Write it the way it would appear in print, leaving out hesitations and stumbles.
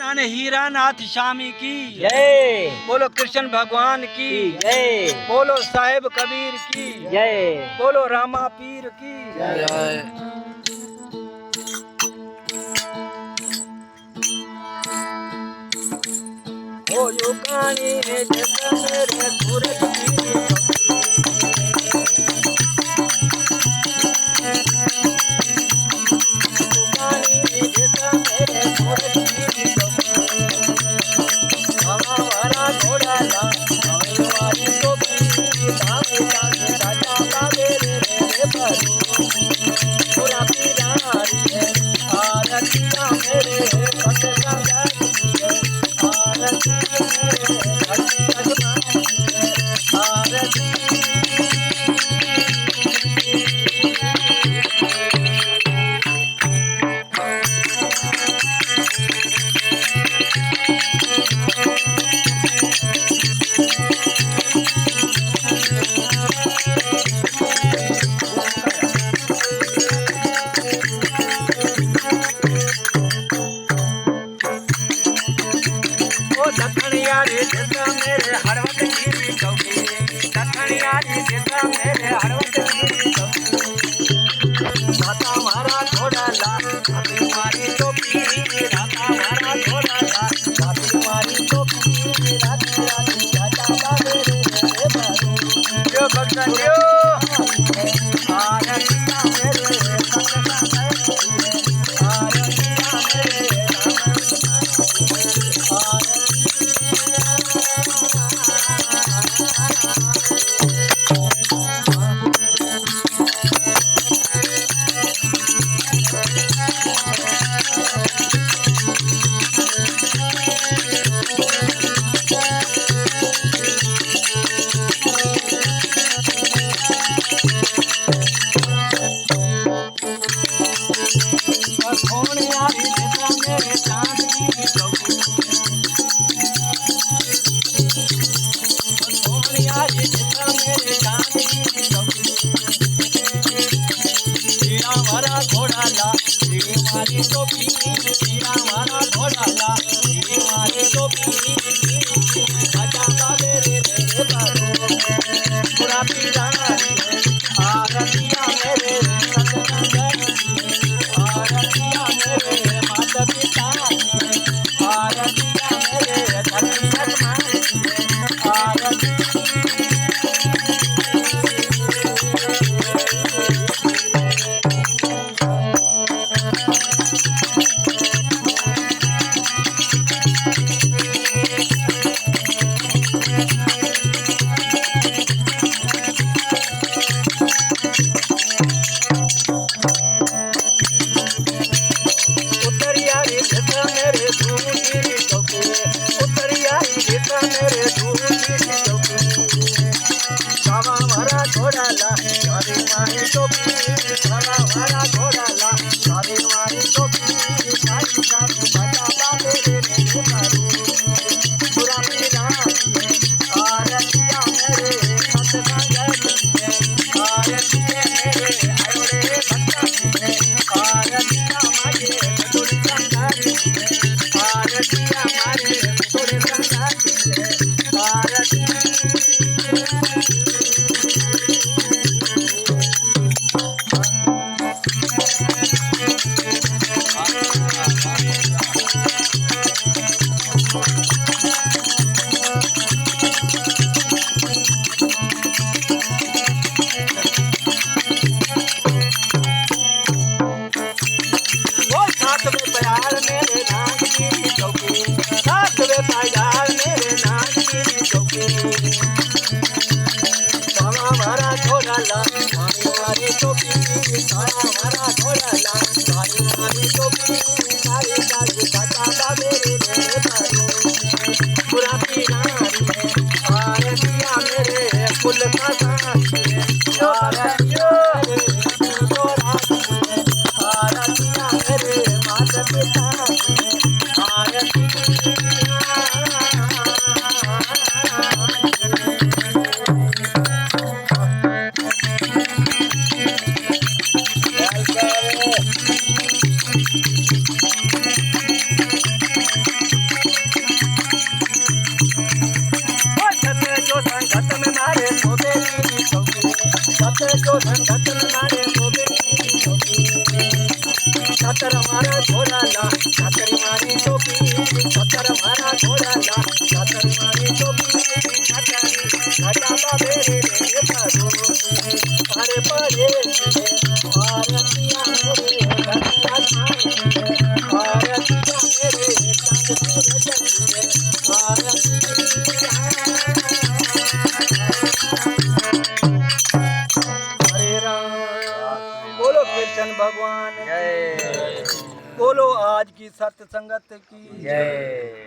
नान हीरा नाथ स्वामी की जय। बोलो कृष्ण भगवान की जय। बोलो साहेब कबीर की जय। बोलो रामा पीर की जय। ओ युगानी जस मेरे सूरज की युगानी जस मेरे सूरज की हमारा घोड़ा ला हमारी टोपी धाम धाम दादा बाबे रे भरो पूरा पीरारी है आरतिया मेरे पतला जाती है आरती मेरे भक्ति अजमानी है आरती दखनिया रे जैसा मेरे हरवत की चौकी दखनिया रे जैसा मेरे हरवत की चौकी राता मारा घोड़ा ला अभी मारी टोपी राता मारा घोड़ा ला अभी मारी टोपी राती राती राजा बाबे रे बाबू जो भक्तन जो आरतिया मेरे संग संग आरतिया मेरे मेरे चांद की चौकी सोनिया जी जितना मेरे चांद की चौकी हीरा वाला घोड़ा ला हीरे वाली टोपी हीरा वाला घोड़ा ला हीरे वाली टोपी राजा बाबे रे बाबू पूरा पीरानी है आरतिया मेरे आरतिया मेरे माता पिता आरतिया मेरे धरती अजमानी आरती उतरिया रे जैसा मेरे धूम की चौकी उतरिया रे जैसा मेरे धूम की चौकी बाबा हमारा घोड़ा ला सारी मारी टोपी बाबा हमारा घोड़ा ला सारी मारी टोपी सारी सारी बाजा बाबे रे मारू पूरा पीरानी है आरतिया मेरे पतला जाती है आरतिया मेरे आयोरे भक्ता है आरतिया मारे थोड़ी संगारी है आरतिया मारे थोड़ी संगारी है आरती वो सातवें प्यार मेरे नाग की चौकी सातवें प्यार मेरे नाग की चौकी सामा मारा घोड़ा ला सामी मारी टोपी सामा मारा घोड़ा ला सामी मारी टोपी सारी सारी बाजा बाबे रे बाबू पूरा पीरानी है आरतिया मेरे कुल का साथ है आरतिया मेरे तोरा आरतिया मेरे माता पिता आरती सातर मारा घोडाला सातरी मारी टोपी सातर मारा घोडाला सातरी मारी टोपी सातरी घाटा बाबे रे पारे पारे भारतिया मेरे घटिया भारतिया मेरे चांद सूरज भारतिया हरे राम बोलो कृष्ण भगवान जय बोलो आज की सत्संगत की जय।